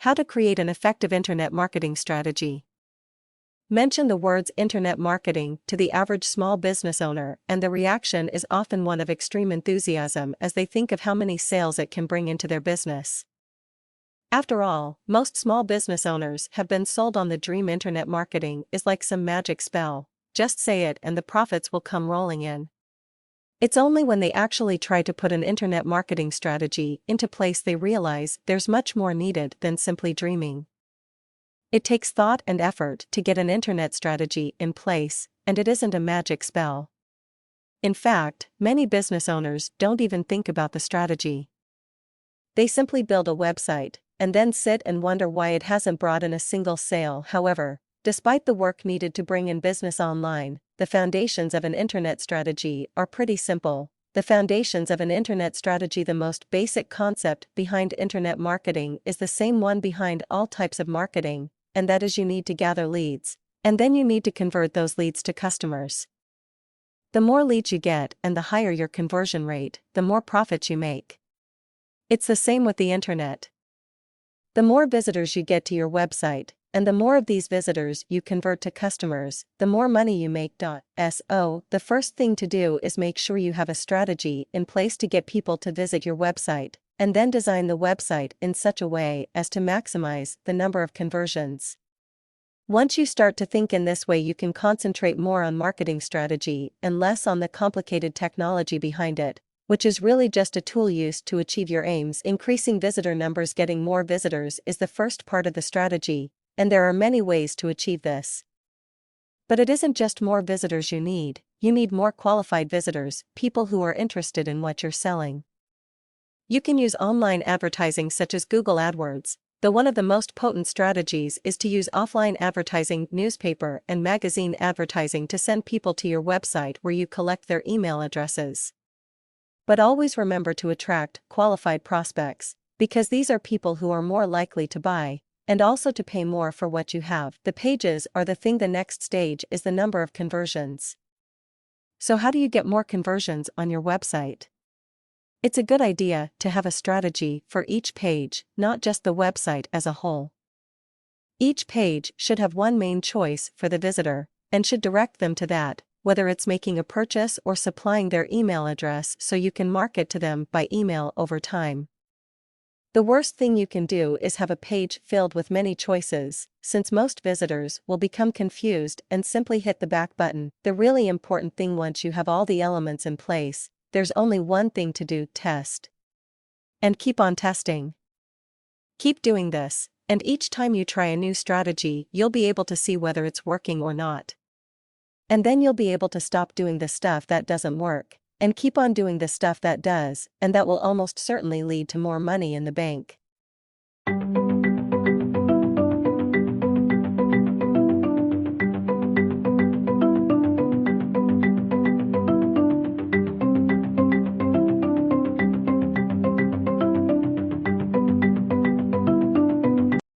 How to create an effective internet marketing strategy. Mention the words internet marketing to the average small business owner, and the reaction is often one of extreme enthusiasm as they think of how many sales it can bring into their business. After all, most small business owners have been sold on the dream internet marketing is like some magic spell. Just say it and the profits will come rolling in. It's only when they actually try to put an internet marketing strategy into place they realize there's much more needed than simply dreaming. It takes thought and effort to get an internet strategy in place, and it isn't a magic spell. In fact, many business owners don't even think about the strategy. They simply build a website, and then sit and wonder why it hasn't brought in a single sale. However, despite the work needed to bring in business online, the foundations of an internet strategy are pretty simple. The foundations of an internet strategy, the most basic concept behind internet marketing, is the same one behind all types of marketing, and that is you need to gather leads, and then you need to convert those leads to customers. The more leads you get and the higher your conversion rate, the more profits you make. It's the same with the internet. The more visitors you get to your website, and the more of these visitors you convert to customers, the more money you make. So, the first thing to do is make sure you have a strategy in place to get people to visit your website, and then design the website in such a way as to maximize the number of conversions. Once you start to think in this way, you can concentrate more on marketing strategy and less on the complicated technology behind it, which is really just a tool used to achieve your aims. Increasing visitor numbers. Getting more visitors is the first part of the strategy, and there are many ways to achieve this. But it isn't just more visitors you need more qualified visitors, people who are interested in what you're selling. You can use online advertising such as Google AdWords, though one of the most potent strategies is to use offline advertising, newspaper and magazine advertising to send people to your website where you collect their email addresses. But always remember to attract qualified prospects, because these are people who are more likely to buy, and also to pay more for what you have. The pages are the thing. The next stage is the number of conversions. So how do you get more conversions on your website? It's a good idea to have a strategy for each page, not just the website as a whole. Each page should have one main choice for the visitor, and should direct them to that, whether it's making a purchase or supplying their email address so you can market to them by email over time. The worst thing you can do is have a page filled with many choices, since most visitors will become confused and simply hit the back button. The really important thing, once you have all the elements in place, there's only one thing to do: test. And keep on testing. Keep doing this, and each time you try a new strategy, you'll be able to see whether it's working or not. And then you'll be able to stop doing the stuff that doesn't work, and keep on doing the stuff that does, and that will almost certainly lead to more money in the bank.